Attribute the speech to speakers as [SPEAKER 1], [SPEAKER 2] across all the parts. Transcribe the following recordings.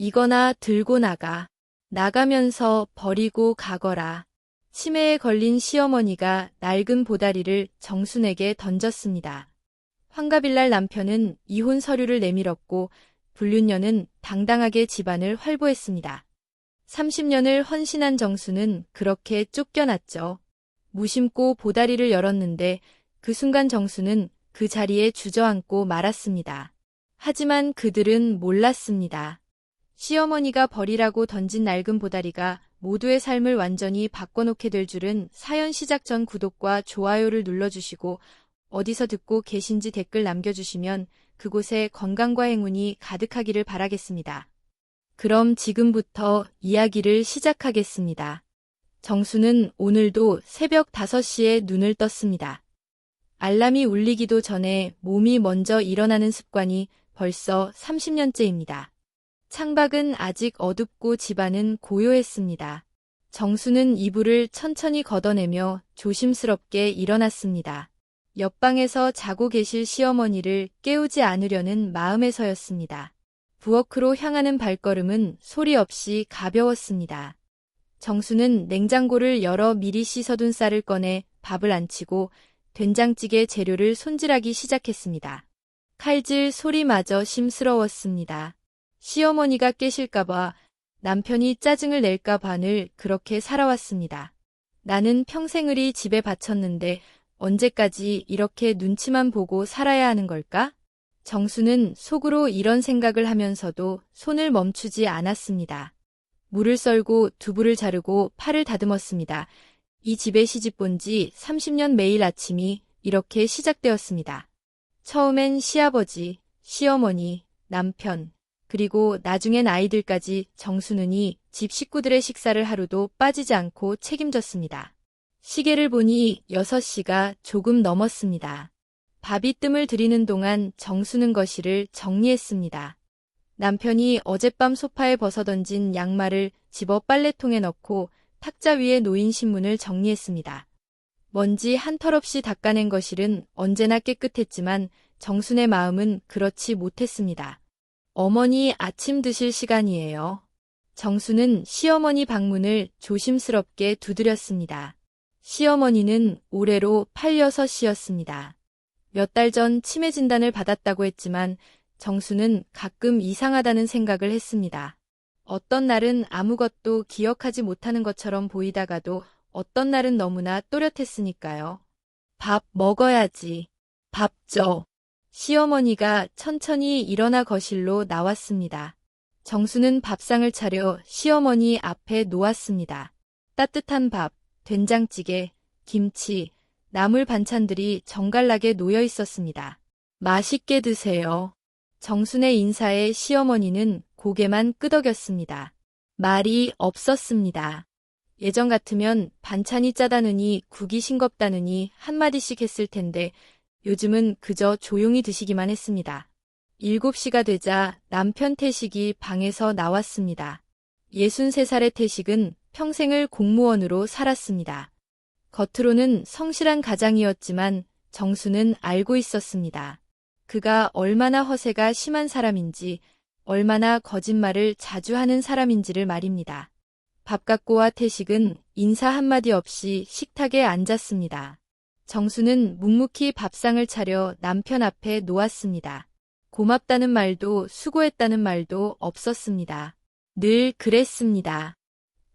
[SPEAKER 1] 이거나 들고 나가. 나가면서 버리고 가거라. 치매에 걸린 시어머니가 낡은 보다리를 정순에게 던졌습니다. 환갑일날 남편은 이혼 서류를 내밀었고 불륜녀는 당당하게 집안을 활보했습니다. 30년을 헌신한 정수는 그렇게 쫓겨났죠. 무심코 보다리를 열었는데 그 순간 정수는 그 자리에 주저앉고 말았습니다. 하지만 그들은 몰랐습니다. 시어머니가 버리라고 던진 낡은 보다리가 모두의 삶을 완전히 바꿔놓게 될 줄은. 사연 시작 전 구독과 좋아요를 눌러주시고 어디서 듣고 계신지 댓글 남겨주시면 그곳에 건강과 행운이 가득하기를 바라겠습니다. 그럼 지금부터 이야기를 시작하겠습니다. 정수는 오늘도 새벽 5시에 눈을 떴습니다. 알람이 울리기도 전에 몸이 먼저 일어나는 습관이 벌써 30년째입니다. 창밖은 아직 어둡고 집안은 고요했습니다. 정수는 이불을 천천히 걷어내며 조심스럽게 일어났습니다. 옆방에서 자고 계실 시어머니를 깨우지 않으려는 마음에서였습니다. 부엌으로 향하는 발걸음은 소리 없이 가벼웠습니다. 정수는 냉장고를 열어 미리 씻어둔 쌀을 꺼내 밥을 안치고 된장찌개 재료를 손질하기 시작했습니다. 칼질 소리마저 심스러웠습니다. 시어머니가 깨실까봐, 남편이 짜증을 낼까봐 늘 그렇게 살아왔습니다. 나는 평생을 집에 바쳤는데 언제까지 이렇게 눈치만 보고 살아야 하는 걸까? 정수는 속으로 이런 생각을 하면서도 손을 멈추지 않았습니다. 물을 썰고 두부를 자르고 파를 다듬었습니다. 이 집에 시집본 지 30년 매일 아침이 이렇게 시작되었습니다. 처음엔 시아버지, 시어머니, 남편, 그리고 나중엔 아이들까지 정수는이 집 식구들의 식사를 하루도 빠지지 않고 책임졌습니다. 시계를 보니 6시가 조금 넘었습니다. 밥이 뜸을 들이는 동안 정수는 거실을 정리했습니다. 남편이 어젯밤 소파에 벗어던진 양말을 집어 빨래통에 넣고 탁자 위에 놓인 신문을 정리했습니다. 먼지 한 털 없이 닦아낸 거실은 언제나 깨끗했지만 정순의 마음은 그렇지 못했습니다. 어머니 아침 드실 시간이에요. 정수는 시어머니 방문을 조심스럽게 두드렸습니다. 시어머니는 올해로 86이었습니다. 몇 달 전 치매 진단을 받았다고 했지만 정수는 가끔 이상하다는 생각을 했습니다. 어떤 날은 아무것도 기억하지 못하는 것처럼 보이다가도 어떤 날은 너무나 또렷했으니까요. 밥 먹어야지. 밥 줘. 시어머니가 천천히 일어나 거실로 나왔습니다. 정수는 밥상을 차려 시어머니 앞에 놓았습니다. 따뜻한 밥, 된장찌개, 김치, 나물 반찬들이 정갈하게 놓여 있었습니다. 맛있게 드세요. 정순의 인사에 시어머니는 고개만 끄덕였습니다. 말이 없었습니다. 예전 같으면 반찬이 짜다느니 국이 싱겁다느니 한마디씩 했을 텐데 요즘은 그저 조용히 드시기만 했습니다. 7시가 되자 남편 태식이 방에서 나왔습니다. 63살의 태식은 평생을 공무원으로 살았습니다. 겉으로는 성실한 가장이었지만 정수는 알고 있었습니다. 그가 얼마나 허세가 심한 사람인지, 얼마나 거짓말을 자주 하는 사람인지를 말입니다. 밥 갖고 와 태식은 인사 한마디 없이 식탁에 앉았습니다. 정수는 묵묵히 밥상을 차려 남편 앞에 놓았습니다. 고맙다는 말도 수고했다는 말도 없었습니다. 늘 그랬습니다.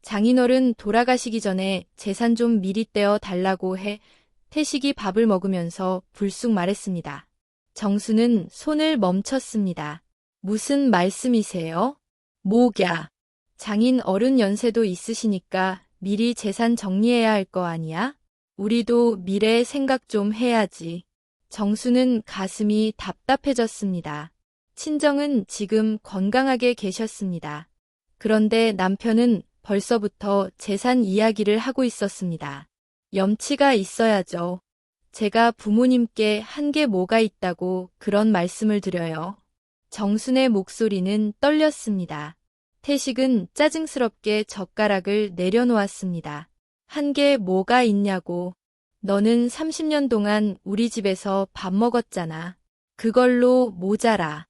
[SPEAKER 1] 장인어른 돌아가시기 전에 재산 좀 미리 떼어 달라고 해 태식이 밥을 먹으면서 불쑥 말했습니다. 정수는 손을 멈췄습니다. 무슨 말씀이세요? 뭐야? 장인 어른 연세도 있으시니까 미리 재산 정리해야 할 거 아니야? 우리도 미래 생각 좀 해야지. 정수는 가슴이 답답해졌습니다. 친정은 지금 건강하게 계셨습니다. 그런데 남편은 벌써부터 재산 이야기를 하고 있었습니다. 염치가 있어야죠. 제가 부모님께 한 게 뭐가 있다고 그런 말씀을 드려요. 정순의 목소리는 떨렸습니다. 태식은 짜증스럽게 젓가락을 내려놓았습니다. 한 게 뭐가 있냐고. 너는 30년 동안 우리 집에서 밥 먹었잖아. 그걸로 모자라.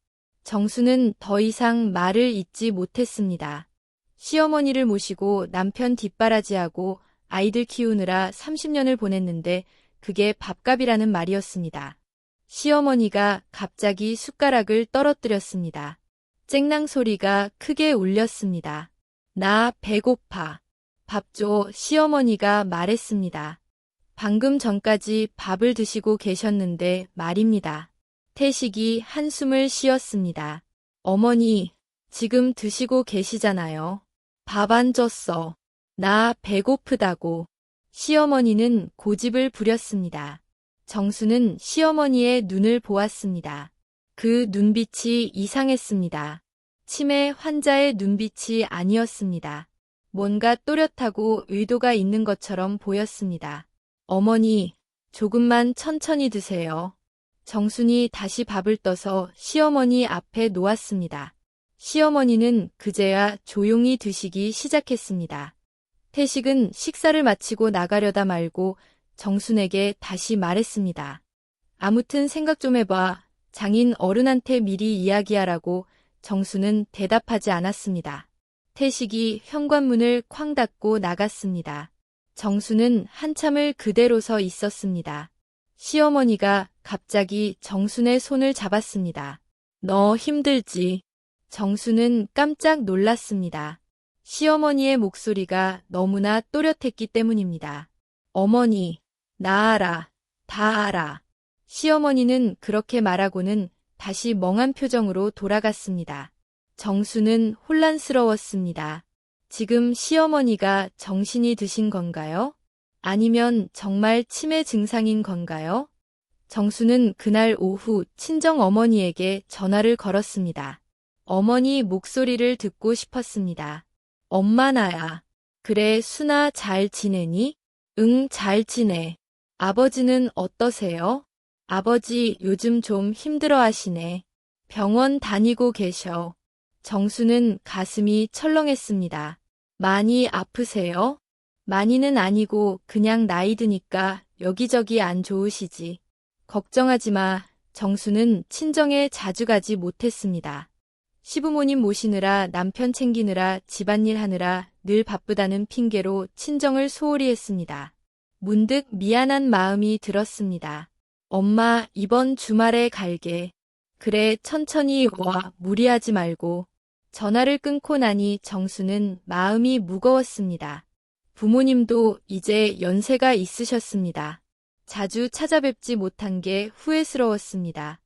[SPEAKER 1] 정수는 더 이상 말을 잇지 못했습니다. 시어머니를 모시고 남편 뒷바라지하고 아이들 키우느라 30년을 보냈는데 그게 밥값이라는 말이었습니다. 시어머니가 갑자기 숟가락을 떨어뜨렸습니다. 쨍랑 소리가 크게 울렸습니다. 나 배고파. 밥 줘, 시어머니가 말했습니다. 방금 전까지 밥을 드시고 계셨는데 말입니다. 태식이 한숨을 쉬었습니다. 어머니, 지금 드시고 계시잖아요. 밥 안 줬어. 나 배고프다고. 시어머니는 고집을 부렸습니다. 정수는 시어머니의 눈을 보았습니다. 그 눈빛이 이상했습니다. 치매 환자의 눈빛이 아니었습니다. 뭔가 또렷하고 의도가 있는 것처럼 보였습니다. 어머니, 조금만 천천히 드세요. 정순이 다시 밥을 떠서 시어머니 앞에 놓았습니다. 시어머니는 그제야 조용히 드시기 시작했습니다. 태식은 식사를 마치고 나가려다 말고 정순에게 다시 말했습니다. 아무튼 생각 좀 해봐. 장인 어른한테 미리 이야기하라고. 정수는 대답하지 않았습니다. 태식이 현관문을 쾅 닫고 나갔습니다. 정수는 한참을 그대로 서 있었습니다. 시어머니가 갑자기 정순의 손을 잡았습니다. 너 힘들지? 정수는 깜짝 놀랐습니다. 시어머니의 목소리가 너무나 또렷했기 때문입니다. 어머니, 나 알아. 다 알아. 시어머니는 그렇게 말하고는 다시 멍한 표정으로 돌아갔습니다. 정수는 혼란스러웠습니다. 지금 시어머니가 정신이 드신 건가요? 아니면 정말 치매 증상인 건가요? 정수는 그날 오후 친정 어머니에게 전화를 걸었습니다. 어머니 목소리를 듣고 싶었습니다. 엄마 나야. 그래, 순아 잘 지내니? 응, 잘 지내. 아버지는 어떠세요? 아버지 요즘 좀 힘들어 하시네. 병원 다니고 계셔. 정수는 가슴이 철렁했습니다. 많이 아프세요? 많이는 아니고 그냥 나이 드니까 여기저기 안 좋으시지. 걱정하지 마. 정수는 친정에 자주 가지 못했습니다. 시부모님 모시느라 남편 챙기느라 집안일 하느라 늘 바쁘다는 핑계로 친정을 소홀히 했습니다. 문득 미안한 마음이 들었습니다. 엄마, 이번 주말에 갈게. 그래, 천천히 와. 무리하지 말고. 전화를 끊고 나니 정수는 마음이 무거웠습니다. 부모님도 이제 연세가 있으셨습니다. 자주 찾아뵙지 못한 게 후회스러웠습니다.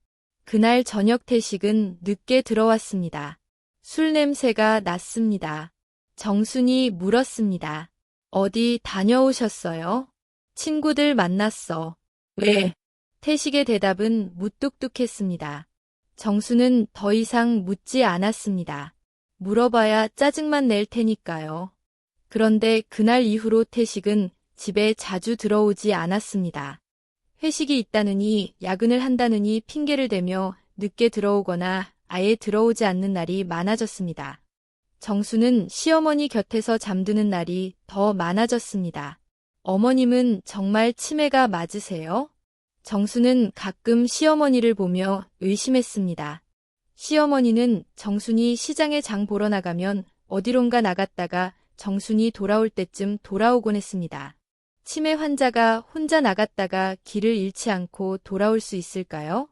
[SPEAKER 1] 그날 저녁 태식은 늦게 들어왔습니다. 술 냄새가 났습니다. 정순이 물었습니다. 어디 다녀오셨어요? 친구들 만났어. 왜? 태식의 대답은 무뚝뚝했습니다. 정수는 더 이상 묻지 않았습니다. 물어봐야 짜증만 낼 테니까요. 그런데 그날 이후로 태식은 집에 자주 들어오지 않았습니다. 회식이 있다느니 야근을 한다느니 핑계를 대며 늦게 들어오거나 아예 들어오지 않는 날이 많아졌습니다. 정수는 시어머니 곁에서 잠드는 날이 더 많아졌습니다. 어머님은 정말 치매가 맞으세요? 정수는 가끔 시어머니를 보며 의심했습니다. 시어머니는 정순이 시장에 장 보러 나가면 어디론가 나갔다가 정순이 돌아올 때쯤 돌아오곤 했습니다. 치매 환자가 혼자 나갔다가 길을 잃지 않고 돌아올 수 있을까요?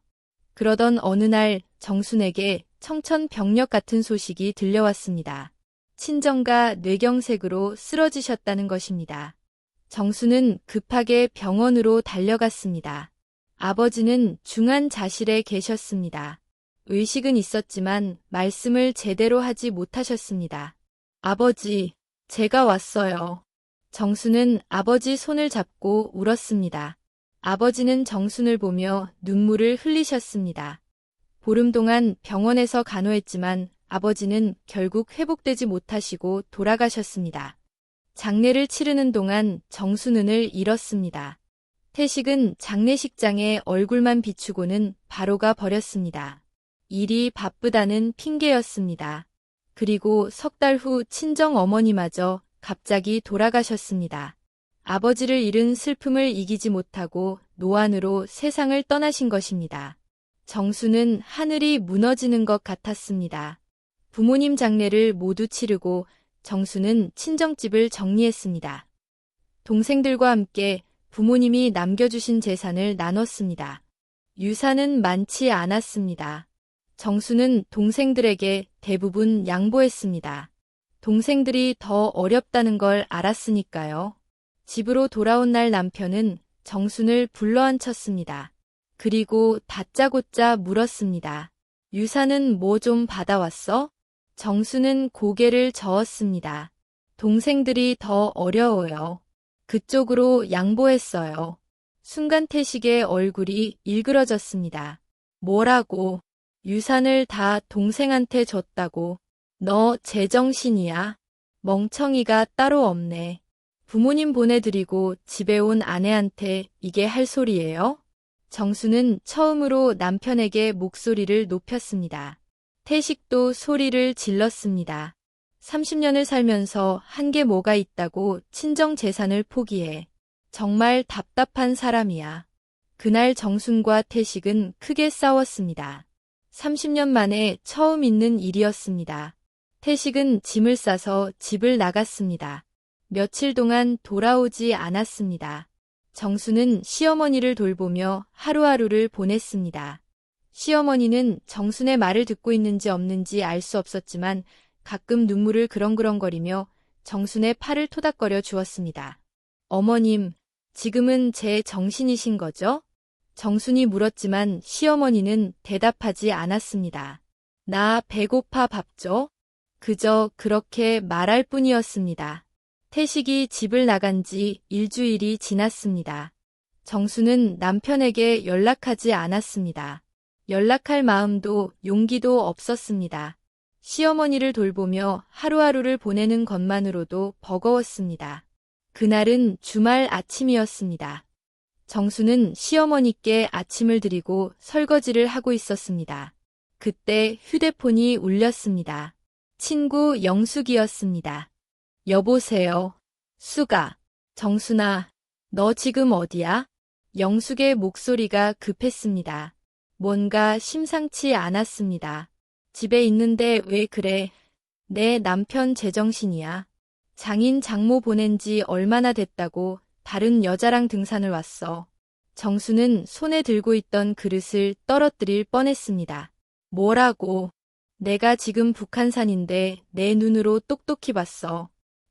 [SPEAKER 1] 그러던 어느 날 정순에게 청천벽력 같은 소식이 들려왔습니다. 친정가 뇌경색으로 쓰러지셨다는 것입니다. 정수는 급하게 병원으로 달려갔습니다. 아버지는 중환자실에 계셨습니다. 의식은 있었지만 말씀을 제대로 하지 못하셨습니다. 아버지, 제가 왔어요. 정수는 아버지 손을 잡고 울었습니다. 아버지는 정순을 보며 눈물을 흘리셨습니다. 보름 동안 병원에서 간호했지만 아버지는 결국 회복되지 못하시고 돌아가셨습니다. 장례를 치르는 동안 정순은을 잃었습니다. 태식은 장례식장에 얼굴만 비추고는 바로 가 버렸습니다. 일이 바쁘다는 핑계였습니다. 그리고 석 달 후 친정 어머니마저 갑자기 돌아가셨습니다. 아버지를 잃은 슬픔을 이기지 못하고 노안으로 세상을 떠나신 것입니다. 정수는 하늘이 무너지는 것 같았습니다. 부모님 장례를 모두 치르고 정수는 친정집을 정리했습니다. 동생들과 함께 부모님이 남겨주신 재산을 나눴습니다. 유산은 많지 않았습니다. 정수는 동생들에게 대부분 양보했습니다. 동생들이 더 어렵다는 걸 알았으니까요. 집으로 돌아온 날 남편은 정순을 불러앉혔습니다. 그리고 다짜고짜 물었습니다. 유산은 뭐 좀 받아왔어? 정수는 고개를 저었습니다. 동생들이 더 어려워요. 그쪽으로 양보했어요. 순간 태식의 얼굴이 일그러졌습니다. 뭐라고? 유산을 다 동생한테 줬다고. 너 제정신이야? 멍청이가 따로 없네. 부모님 보내드리고 집에 온 아내한테 이게 할 소리예요? 정수는 처음으로 남편에게 목소리를 높였습니다. 태식도 소리를 질렀습니다. 30년을 살면서 한 게 뭐가 있다고 친정 재산을 포기해. 정말 답답한 사람이야. 그날 정순과 태식은 크게 싸웠습니다. 30년 만에 처음 있는 일이었습니다. 태식은 짐을 싸서 집을 나갔습니다. 며칠 동안 돌아오지 않았습니다. 정순은 시어머니를 돌보며 하루하루를 보냈습니다. 시어머니는 정순의 말을 듣고 있는지 없는지 알 수 없었지만 가끔 눈물을 그렁그렁거리며 정순의 팔을 토닥거려 주었습니다. 어머님, 지금은 제 정신이신 거죠? 정순이 물었지만 시어머니는 대답하지 않았습니다. 나 배고파 밥 줘? 그저 그렇게 말할 뿐이었습니다. 태식이 집을 나간 지 일주일이 지났습니다. 정수는 남편에게 연락하지 않았습니다. 연락할 마음도 용기도 없었습니다. 시어머니를 돌보며 하루하루를 보내는 것만으로도 버거웠습니다. 그날은 주말 아침이었습니다. 정수는 시어머니께 아침을 드리고 설거지를 하고 있었습니다. 그때 휴대폰이 울렸습니다. 친구 영숙이었습니다. 여보세요. 수가. 정순아, 너 지금 어디야? 영숙의 목소리가 급했습니다. 뭔가 심상치 않았습니다. 집에 있는데 왜 그래? 내 남편 제정신이야. 장인 장모 보낸 지 얼마나 됐다고 다른 여자랑 등산을 왔어. 정수는 손에 들고 있던 그릇을 떨어뜨릴 뻔했습니다. 뭐라고? 내가 지금 북한산인데 내 눈으로 똑똑히 봤어.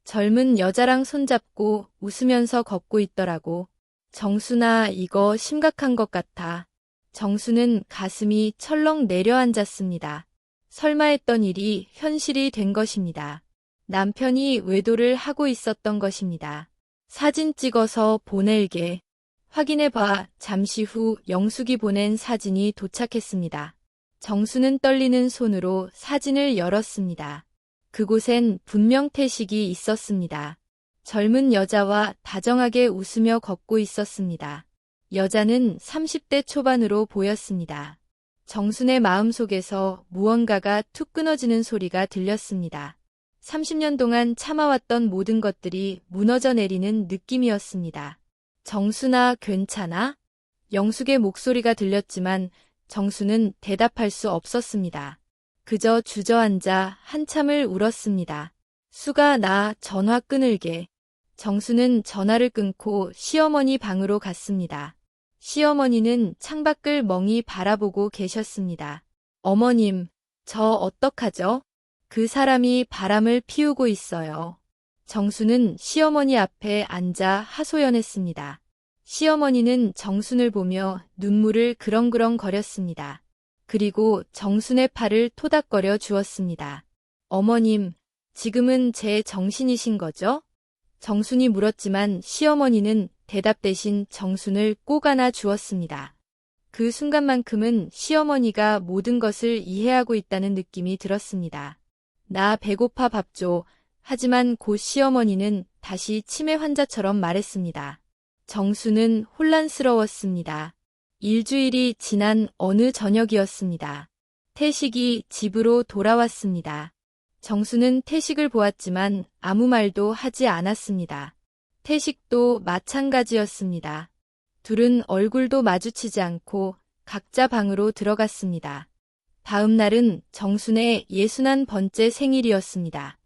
[SPEAKER 1] 젊은 여자랑 손잡고 웃으면서 걷고 있더라고. 정순아, 이거 심각한 것 같아. 정수는 가슴이 철렁 내려앉았습니다. 설마 했던 일이 현실이 된 것입니다. 남편이 외도를 하고 있었던 것입니다. 사진 찍어서 보낼게. 확인해봐. 잠시 후 영숙이 보낸 사진이 도착했습니다. 정수는 떨리는 손으로 사진을 열었습니다. 그곳엔 분명 태식이 있었습니다. 젊은 여자와 다정하게 웃으며 걷고 있었습니다. 여자는 30대 초반으로 보였습니다. 정순의 마음속에서 무언가가 툭 끊어지는 소리가 들렸습니다. 30년 동안 참아왔던 모든 것들이 무너져 내리는 느낌이었습니다. 정순아, 괜찮아? 영숙의 목소리가 들렸지만 정수는 대답할 수 없었습니다. 그저 주저앉아 한참을 울었습니다. 수가, 나 전화 끊을게. 정수는 전화를 끊고 시어머니 방으로 갔습니다. 시어머니는 창밖을 멍이 바라보고 계셨습니다. 어머님, 저 어떡하죠? 그 사람이 바람을 피우고 있어요. 정수는 시어머니 앞에 앉아 하소연했습니다. 시어머니는 정순을 보며 눈물을 그렁그렁 거렸습니다. 그리고 정순의 팔을 토닥거려 주었습니다. 어머님, 지금은 제 정신이신 거죠? 정순이 물었지만 시어머니는 대답 대신 정순을 꼭 안아 주었습니다. 그 순간만큼은 시어머니가 모든 것을 이해하고 있다는 느낌이 들었습니다. 나 배고파 밥 줘. 하지만 곧 시어머니는 다시 치매 환자처럼 말했습니다. 정수는 혼란스러웠습니다. 일주일이 지난 어느 저녁이었습니다. 태식이 집으로 돌아왔습니다. 정수는 태식을 보았지만 아무 말도 하지 않았습니다. 태식도 마찬가지였습니다. 둘은 얼굴도 마주치지 않고 각자 방으로 들어갔습니다. 다음 날은 정순의 61번째 생일이었습니다.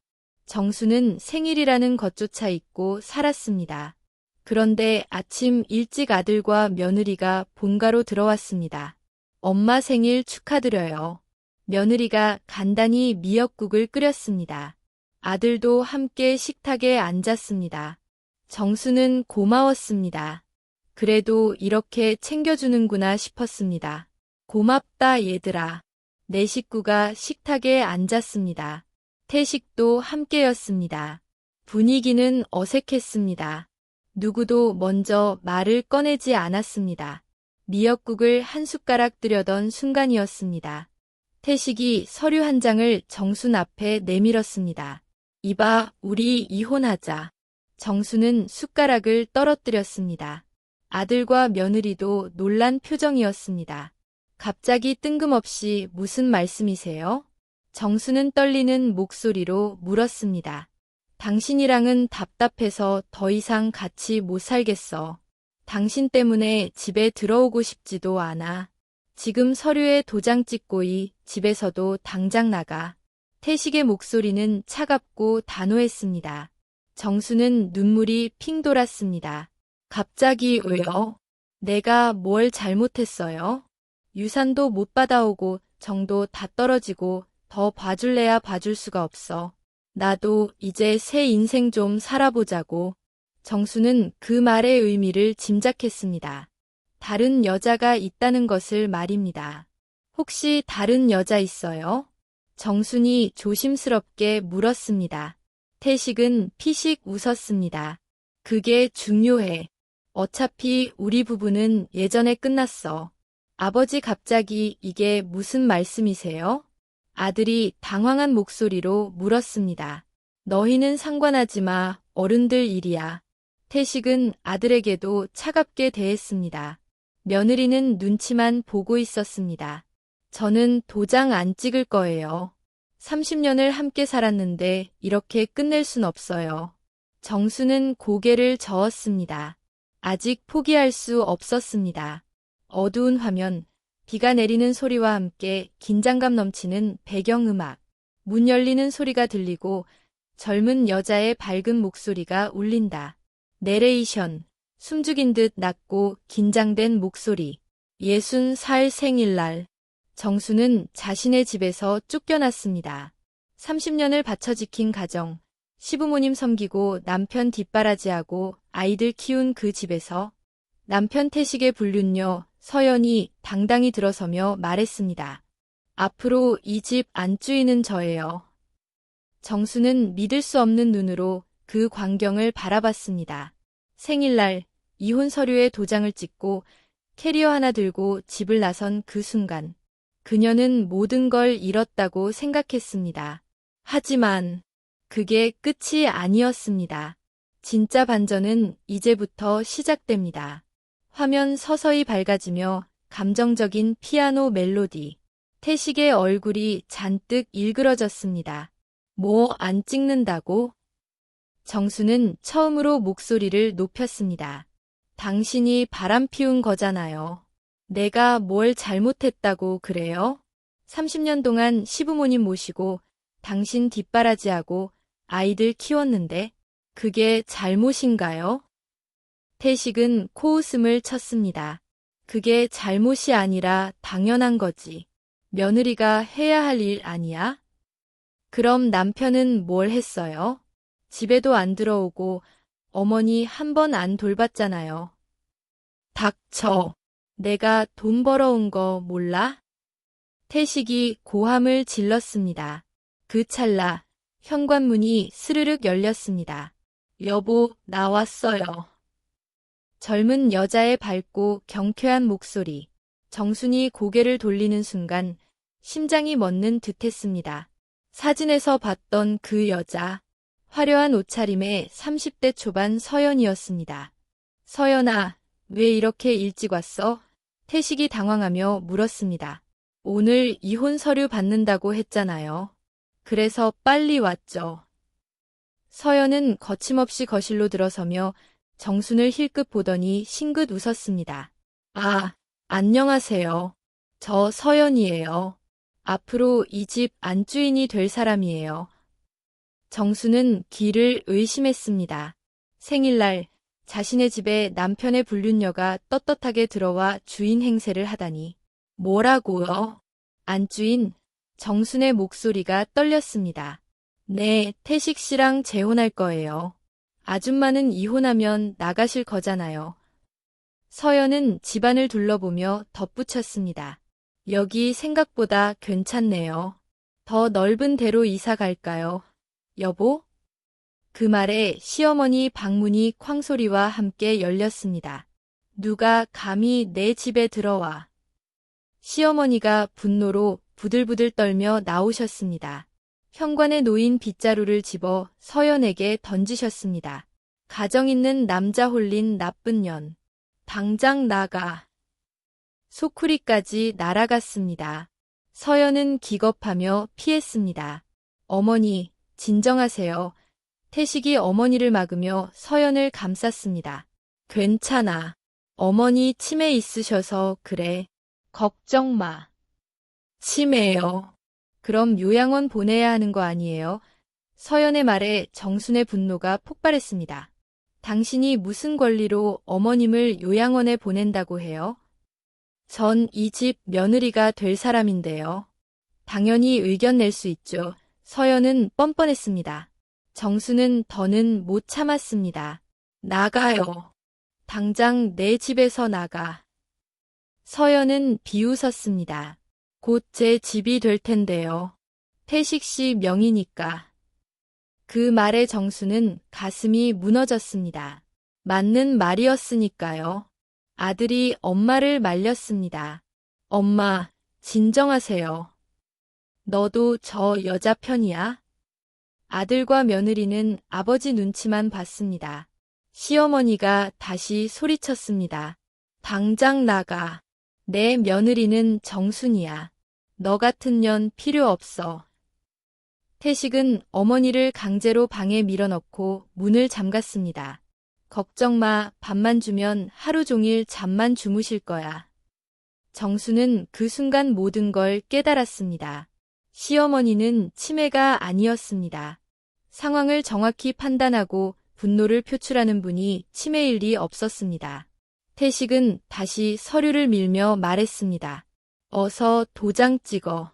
[SPEAKER 1] 정순은 생일이라는 것조차 잊고 살았습니다. 그런데 아침 일찍 아들과 며느리가 본가로 들어왔습니다. 엄마 생일 축하드려요. 며느리가 간단히 미역국을 끓였습니다. 아들도 함께 식탁에 앉았습니다. 정수는 고마웠습니다. 그래도 이렇게 챙겨주는구나 싶었습니다. 고맙다 얘들아. 내 식구가 식탁에 앉았습니다. 태식도 함께였습니다. 분위기는 어색했습니다. 누구도 먼저 말을 꺼내지 않았습니다. 미역국을 한 숟가락 뜨려던 순간이었습니다. 태식이 서류 한 장을 정순 앞에 내밀었습니다. 이봐, 우리 이혼하자. 정순은 숟가락을 떨어뜨렸습니다. 아들과 며느리도 놀란 표정이었습니다. 갑자기 뜬금없이 무슨 말씀이세요? 정순은 떨리는 목소리로 물었습니다. 당신이랑은 답답해서 더 이상 같이 못 살겠어. 당신 때문에 집에 들어오고 싶지도 않아. 지금 서류에 도장 찍고이 집에서도 당장 나가. 태식의 목소리는 차갑고 단호했습니다. 정수는 눈물이 핑 돌았습니다. 갑자기 왜요? 내가 뭘 잘못했어요? 유산도 못 받아오고 정도 다 떨어지고 더 봐줄래야 봐줄 수가 없어. 나도 이제 새 인생 좀 살아보자고. 정수는 그 말의 의미를 짐작했습니다. 다른 여자가 있다는 것을 말입니다. 혹시 다른 여자 있어요? 정순이 조심스럽게 물었습니다. 태식은 피식 웃었습니다. 그게 중요해. 어차피 우리 부부는 예전에 끝났어. 아버지 갑자기 이게 무슨 말씀이세요? 아들이 당황한 목소리로 물었습니다. 너희는 상관하지 마. 어른들 일이야. 태식은 아들에게도 차갑게 대했습니다. 며느리는 눈치만 보고 있었습니다. 저는 도장 안 찍을 거예요. 30년을 함께 살았는데 이렇게 끝낼 순 없어요. 정수는 고개를 저었습니다. 아직 포기할 수 없었습니다. 어두운 화면, 비가 내리는 소리와 함께 긴장감 넘치는 배경음악, 문 열리는 소리가 들리고 젊은 여자의 밝은 목소리가 울린다. 내레이션, 숨죽인 듯 낮고 긴장된 목소리. 64살 생일날. 정수는 자신의 집에서 쫓겨났습니다. 30년을 바쳐 지킨 가정, 시부모님 섬기고 남편 뒷바라지하고 아이들 키운 그 집에서 남편 태식의 불륜녀 서연이 당당히 들어서며 말했습니다. 앞으로 이 집 안주인은 저예요. 정수는 믿을 수 없는 눈으로 그 광경을 바라봤습니다. 생일날 이혼 서류에 도장을 찍고 캐리어 하나 들고 집을 나선 그 순간 그녀는 모든 걸 잃었다고 생각했습니다. 하지만 그게 끝이 아니었습니다. 진짜 반전은 이제부터 시작됩니다. 화면 서서히 밝아지며 감정적인 피아노 멜로디. 태식의 얼굴이 잔뜩 일그러졌습니다. 뭐 안 찍는다고? 정수는 처음으로 목소리를 높였습니다. 당신이 바람 피운 거잖아요. 내가 뭘 잘못했다고 그래요? 30년 동안 시부모님 모시고 당신 뒷바라지하고 아이들 키웠는데 그게 잘못인가요? 태식은 코웃음을 쳤습니다. 그게 잘못이 아니라 당연한 거지. 며느리가 해야 할 일 아니야? 그럼 남편은 뭘 했어요? 집에도 안 들어오고 어머니 한 번 안 돌봤잖아요. 닥쳐. 내가 돈 벌어온 거 몰라? 태식이 고함을 질렀습니다. 그 찰나 현관문이 스르륵 열렸습니다. 여보, 나왔어요. 젊은 여자의 밝고 경쾌한 목소리. 정순이 고개를 돌리는 순간 심장이 멎는 듯했습니다. 사진에서 봤던 그 여자. 화려한 옷차림의 30대 초반 서연이었습니다. 서연아, 왜 이렇게 일찍 왔어? 태식이 당황하며 물었습니다. 오늘 이혼 서류 받는다고 했잖아요. 그래서 빨리 왔죠. 서연은 거침없이 거실로 들어서며 정순을 힐끗 보더니 싱긋 웃었습니다. 아, 안녕하세요. 저 서연이에요. 앞으로 이 집 안주인이 될 사람이에요. 정수는 귀를 의심했습니다. 생일날 자신의 집에 남편의 불륜녀가 떳떳하게 들어와 주인 행세를 하다니. 뭐라고요? 안주인, 정순의 목소리가 떨렸습니다. 네, 태식 씨랑 재혼할 거예요. 아줌마는 이혼하면 나가실 거잖아요. 서연은 집안을 둘러보며 덧붙였습니다. 여기 생각보다 괜찮네요. 더 넓은 데로 이사 갈까요? 여보? 그 말에 시어머니 방문이 쾅소리와 함께 열렸습니다. 누가 감히 내 집에 들어와. 시어머니가 분노로 부들부들 떨며 나오셨습니다. 현관에 놓인 빗자루를 집어 서연에게 던지셨습니다. 가정 있는 남자 홀린 나쁜 년. 당장 나가. 소쿠리까지 날아갔습니다. 서연은 기겁하며 피했습니다. 어머니, 진정하세요. 태식이 어머니를 막으며 서연을 감쌌습니다. 괜찮아. 어머니 치매 있으셔서 그래. 걱정 마. 치매요. 그럼 요양원 보내야 하는 거 아니에요? 서연의 말에 정순의 분노가 폭발했습니다. 당신이 무슨 권리로 어머님을 요양원에 보낸다고 해요? 전 이 집 며느리가 될 사람인데요. 당연히 의견 낼 수 있죠. 서연은 뻔뻔했습니다. 정수는 더는 못 참았습니다. 나가요. 당장 내 집에서 나가. 서연은 비웃었습니다. 곧 제 집이 될 텐데요. 태식 씨 명의니까. 그 말에 정수는 가슴이 무너졌습니다. 맞는 말이었으니까요. 아들이 엄마를 말렸습니다. 엄마, 진정하세요. 너도 저 여자 편이야? 아들과 며느리는 아버지 눈치만 봤습니다. 시어머니가 다시 소리쳤습니다. 당장 나가. 내 며느리는 정순이야. 너 같은 년 필요 없어. 태식은 어머니를 강제로 방에 밀어넣고 문을 잠갔습니다. 걱정 마, 밥만 주면 하루 종일 잠만 주무실 거야. 정수는 그 순간 모든 걸 깨달았습니다. 시어머니는 치매가 아니었습니다. 상황을 정확히 판단하고 분노를 표출하는 분이 치매일 리 없었습니다. 태식은 다시 서류를 밀며 말했습니다. 어서 도장 찍어.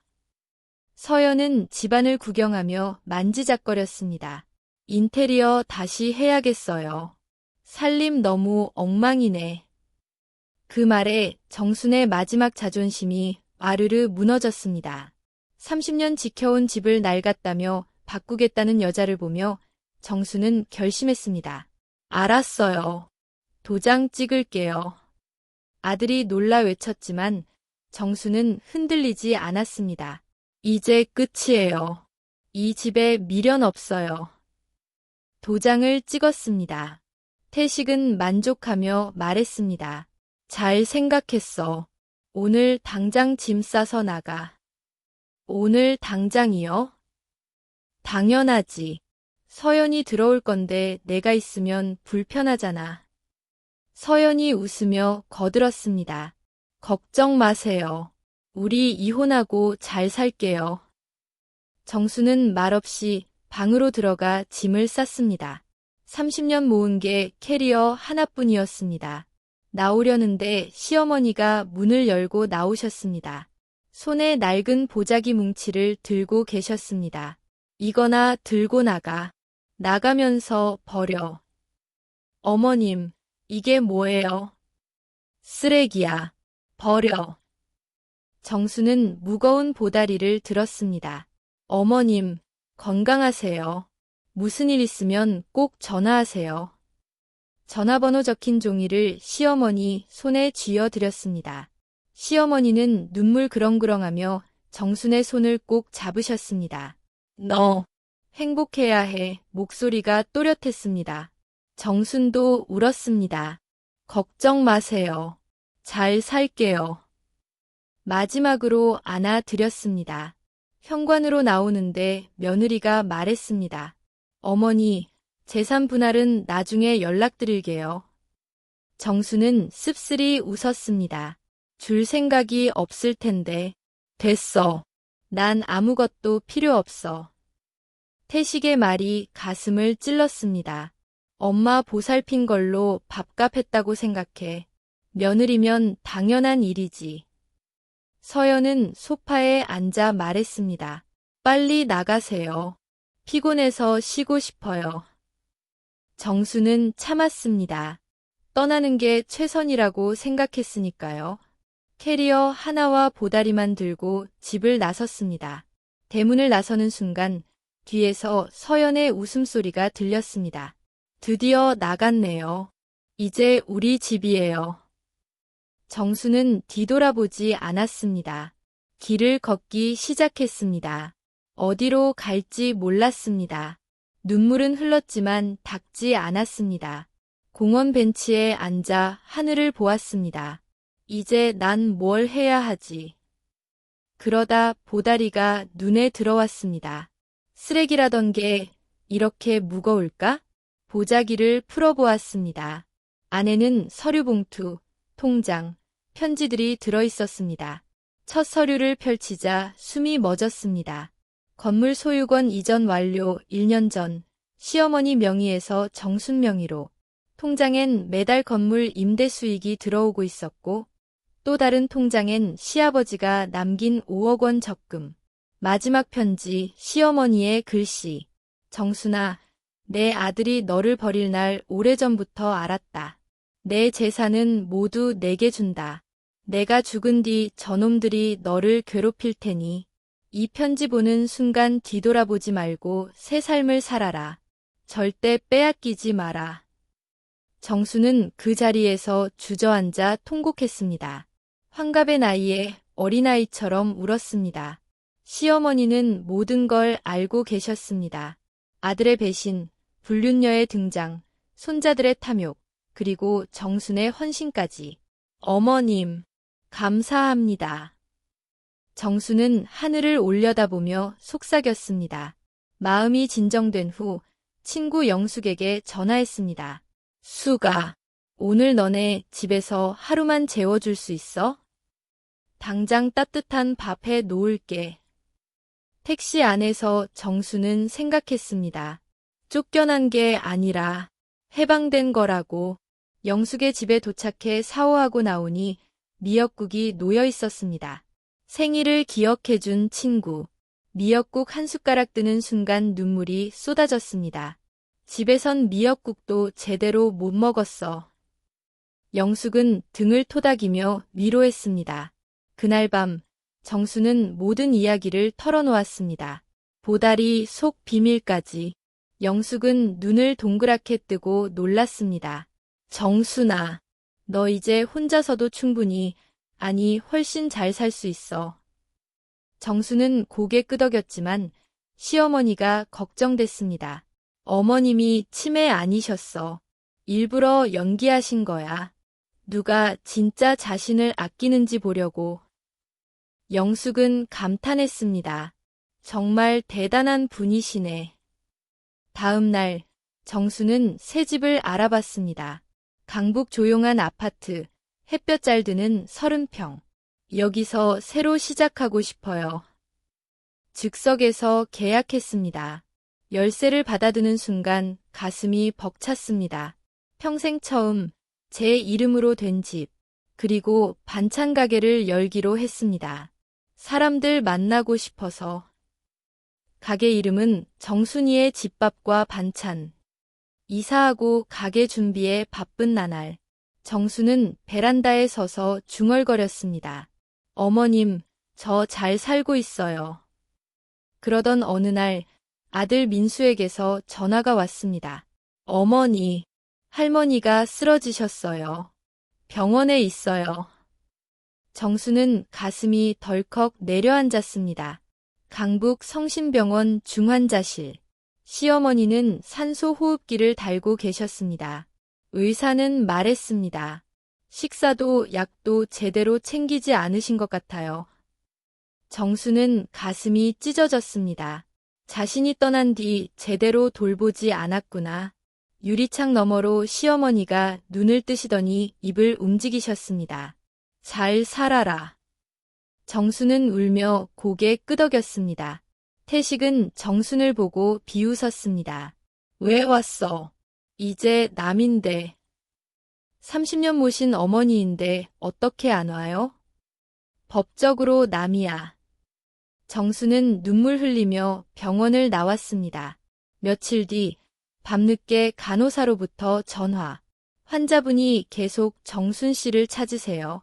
[SPEAKER 1] 서연은 집안을 구경하며 만지작거렸습니다. 인테리어 다시 해야겠어요. 살림 너무 엉망이네. 그 말에 정순의 마지막 자존심이 와르르 무너졌습니다. 30년 지켜온 집을 낡았다며 바꾸겠다는 여자를 보며 정수는 결심했습니다. 알았어요. 도장 찍을게요. 아들이 놀라 외쳤지만 정수는 흔들리지 않았습니다. 이제 끝이에요. 이 집에 미련 없어요. 도장을 찍었습니다. 태식은 만족하며 말했습니다. 잘 생각했어. 오늘 당장 짐 싸서 나가. 오늘 당장이요? 당연하지. 서연이 들어올 건데 내가 있으면 불편하잖아. 서연이 웃으며 거들었습니다. 걱정 마세요. 우리 이혼하고 잘 살게요. 정수는 말없이 방으로 들어가 짐을 쌌습니다. 30년 모은 게 캐리어 하나뿐이었습니다. 나오려는데 시어머니가 문을 열고 나오셨습니다. 손에 낡은 보자기 뭉치를 들고 계셨습니다. 이거나 들고 나가. 나가면서 버려. 어머님, 이게 뭐예요? 쓰레기야. 버려. 정수는 무거운 보다리를 들었습니다. 어머님, 건강하세요. 무슨 일 있으면 꼭 전화하세요. 전화번호 적힌 종이를 시어머니 손에 쥐어드렸습니다. 시어머니는 눈물 그렁그렁하며 정순의 손을 꼭 잡으셨습니다. 너 행복해야 해. 목소리가 또렷했습니다. 정순도 울었습니다. 걱정 마세요. 잘 살게요. 마지막으로 안아드렸습니다. 현관으로 나오는데 며느리가 말했습니다. 어머니, 재산 분할은 나중에 연락드릴게요. 정수는 씁쓸히 웃었습니다. 줄 생각이 없을 텐데. 됐어. 난 아무것도 필요 없어. 태식의 말이 가슴을 찔렀습니다. 엄마 보살핀 걸로 밥값 했다고 생각해. 며느리면 당연한 일이지. 서연은 소파에 앉아 말했습니다. 빨리 나가세요. 피곤해서 쉬고 싶어요. 정수는 참았습니다. 떠나는 게 최선이라고 생각했으니까요. 캐리어 하나와 보다리만 들고 집을 나섰습니다. 대문을 나서는 순간 뒤에서 서연의 웃음소리가 들렸습니다. 드디어 나갔네요. 이제 우리 집이에요. 정수는 뒤돌아보지 않았습니다. 길을 걷기 시작했습니다. 어디로 갈지 몰랐습니다. 눈물은 흘렀지만 닦지 않았습니다. 공원 벤치에 앉아 하늘을 보았습니다. 이제 난 뭘 해야 하지? 그러다 보다리가 눈에 들어왔습니다. 쓰레기라던 게 이렇게 무거울까? 보자기를 풀어보았습니다. 안에는 서류 봉투, 통장, 편지들이 들어있었습니다. 첫 서류를 펼치자 숨이 멎었습니다. 건물 소유권 이전 완료 1년 전, 시어머니 명의에서 정순 명의로, 통장엔 매달 건물 임대 수익이 들어오고 있었고, 또 다른 통장엔 시아버지가 남긴 5억 원 적금, 마지막 편지, 시어머니의 글씨. 정순아, 내 아들이 너를 버릴 날 오래전부터 알았다. 내 재산은 모두 내게 준다. 내가 죽은 뒤 저놈들이 너를 괴롭힐 테니 이 편지 보는 순간 뒤돌아보지 말고 새 삶을 살아라. 절대 빼앗기지 마라. 정수는 그 자리에서 주저앉아 통곡했습니다. 환갑의 나이에 어린아이처럼 울었습니다. 시어머니는 모든 걸 알고 계셨습니다. 아들의 배신, 불륜녀의 등장, 손자들의 탐욕, 그리고 정순의 헌신까지. 어머님, 감사합니다. 정수는 하늘을 올려다보며 속삭였습니다. 마음이 진정된 후 친구 영숙에게 전화했습니다. 수가, 오늘 너네 집에서 하루만 재워줄 수 있어? 당장 따뜻한 밥 해 놓을게. 택시 안에서 정수는 생각했습니다. 쫓겨난 게 아니라 해방된 거라고. 영숙의 집에 도착해 샤워하고 나오니 미역국이 놓여 있었습니다. 생일을 기억해준 친구. 미역국 한 숟가락 뜨는 순간 눈물이 쏟아졌습니다. 집에선 미역국도 제대로 못 먹었어. 영숙은 등을 토닥이며 위로했습니다. 그날 밤 정수는 모든 이야기를 털어놓았습니다. 보다리 속 비밀까지. 영숙은 눈을 동그랗게 뜨고 놀랐습니다. 정순아, 너 이제 혼자서도 충분히, 아니 훨씬 잘 살 수 있어. 정수는 고개 끄덕였지만 시어머니가 걱정됐습니다. 어머님이 치매 아니셨어. 일부러 연기하신 거야. 누가 진짜 자신을 아끼는지 보려고. 영숙은 감탄했습니다. 정말 대단한 분이시네. 다음 날 정수는 새 집을 알아봤습니다. 강북 조용한 아파트, 햇볕 잘 드는 30평. 여기서 새로 시작하고 싶어요. 즉석에서 계약했습니다. 열쇠를 받아드는 순간 가슴이 벅찼습니다. 평생 처음 제 이름으로 된 집, 그리고 반찬 가게를 열기로 했습니다. 사람들 만나고 싶어서. 가게 이름은 정순이의 집밥과 반찬. 이사하고 가게 준비에 바쁜 나날. 정수는 베란다에 서서 중얼거렸습니다. 어머님, 저 잘 살고 있어요. 그러던 어느 날 아들 민수에게서 전화가 왔습니다. 어머니, 할머니가 쓰러지셨어요. 병원에 있어요. 정수는 가슴이 덜컥 내려앉았습니다. 강북 성심병원 중환자실. 시어머니는 산소 호흡기를 달고 계셨습니다. 의사는 말했습니다. 식사도 약도 제대로 챙기지 않으신 것 같아요. 정수는 가슴이 찢어졌습니다. 자신이 떠난 뒤 제대로 돌보지 않았구나. 유리창 너머로 시어머니가 눈을 뜨시더니 입을 움직이셨습니다. 잘 살아라. 정순은 울며 고개 끄덕였습니다. 태식은 정순을 보고 비웃었습니다. 왜 왔어? 이제 남인데. 30년 모신 어머니인데 어떻게 안 와요? 법적으로 남이야. 정순은 눈물 흘리며 병원을 나왔습니다. 며칠 뒤 밤늦게 간호사로부터 전화. 환자분이 계속 정순 씨를 찾으세요.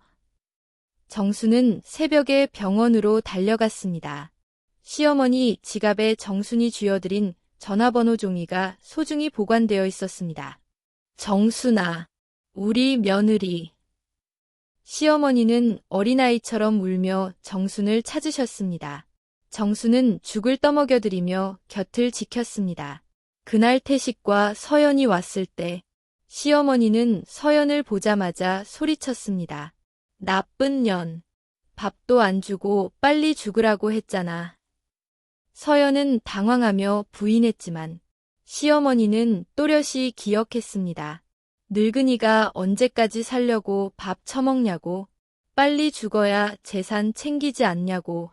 [SPEAKER 1] 정순은 새벽에 병원으로 달려갔습니다. 시어머니 지갑에 정순이 쥐어들인 전화번호 종이가 소중히 보관되어 있었습니다. 정순아, 우리 며느리. 시어머니는 어린아이처럼 울며 정순을 찾으셨습니다. 정순은 죽을 떠먹여들이며 곁을 지켰습니다. 그날 태식과 서연이 왔을 때 시어머니는 서연을 보자마자 소리쳤습니다. 나쁜 년. 밥도 안 주고 빨리 죽으라고 했잖아. 서연은 당황하며 부인했지만 시어머니는 또렷이 기억했습니다. 늙은이가 언제까지 살려고 밥 처먹냐고, 빨리 죽어야 재산 챙기지 않냐고.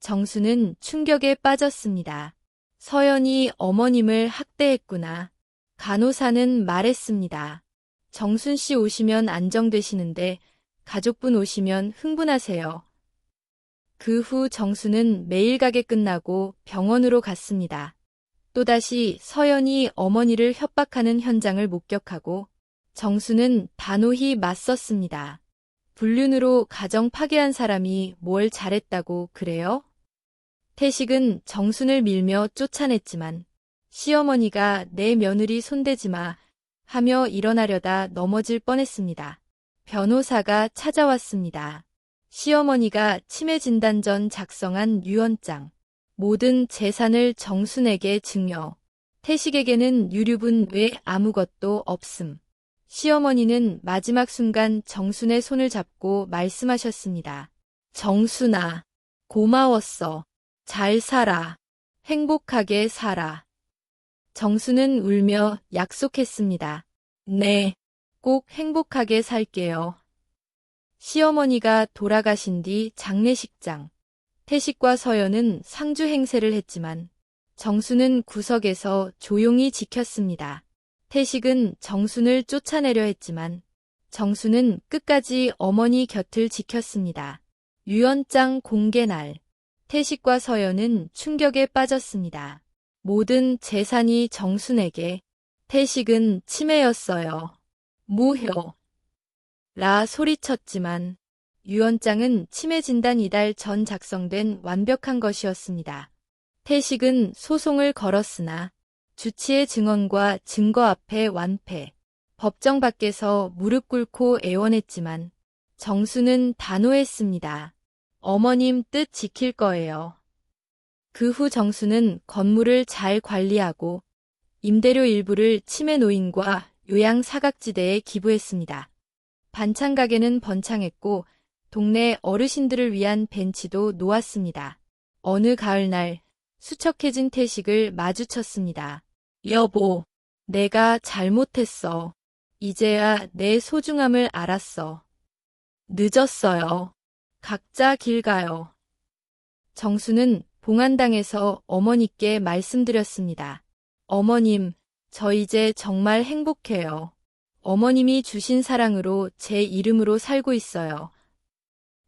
[SPEAKER 1] 정수는 충격에 빠졌습니다. 서연이 어머님을 학대했구나. 간호사는 말했습니다. 정순 씨 오시면 안정되시는데 가족분 오시면 흥분하세요. 그 후 정수는 매일 가게 끝나고 병원으로 갔습니다. 또다시 서연이 어머니를 협박하는 현장을 목격하고 정수는 단호히 맞섰습니다. 불륜으로 가정 파괴한 사람이 뭘 잘했다고 그래요? 태식은 정순을 밀며 쫓아냈지만 시어머니가 내 며느리 손대지 마 하며 일어나려다 넘어질 뻔했습니다. 변호사가 찾아왔습니다. 시어머니가 치매 진단 전 작성한 유언장. 모든 재산을 정순에게 증여. 태식에게는 유류분 외 아무것도 없음. 시어머니는 마지막 순간 정순의 손을 잡고 말씀하셨습니다. 정순아, 고마웠어. 잘 살아. 행복하게 살아. 정순은 울며 약속했습니다. 네, 꼭 행복하게 살게요. 시어머니가 돌아가신 뒤 장례식장. 태식과 서연은 상주 행세를 했지만 정순은 구석에서 조용히 지켰습니다. 태식은 정순을 쫓아내려 했지만 정순은 끝까지 어머니 곁을 지켰습니다. 유언장 공개날. 태식과 서연은 충격에 빠졌습니다. 모든 재산이 정순에게. 태식은 치매였어요. 무효. 라 소리쳤지만 유언장은 치매 진단 이달 전 작성된 완벽한 것이었습니다. 태식은 소송을 걸었으나 주치의 증언과 증거 앞에 완패. 법정 밖에서 무릎 꿇고 애원했지만 정수는 단호했습니다. 어머님 뜻 지킬 거예요. 그 후 정수는 건물을 잘 관리하고 임대료 일부를 치매 노인과 요양 사각지대에 기부했습니다. 반찬 가게는 번창했고 동네 어르신들을 위한 벤치도 놓았습니다. 어느 가을날 수척해진 태식을 마주쳤습니다. 여보, 내가 잘못했어. 이제야 내 소중함을 알았어. 늦었어요. 각자 길 가요. 정수는 봉안당에서 어머니께 말씀드렸습니다. 어머님, 저 이제 정말 행복해요. 어머님이 주신 사랑으로 제 이름으로 살고 있어요.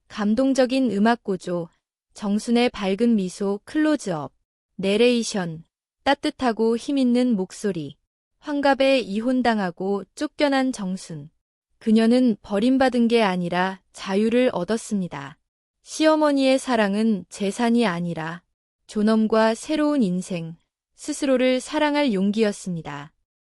[SPEAKER 1] 감동적인 음악 고조, 정순의 밝은 미소 클로즈업, 내레이션, 따뜻하고 힘있는 목소리, 환갑에 이혼당하고 쫓겨난 정순. 그녀는 버림받은 게 아니라 자유를 얻었습니다. 시어머니의 사랑은 재산이 아니라 존엄과 새로운 인생, 스스로를 사랑할 용기였습니다.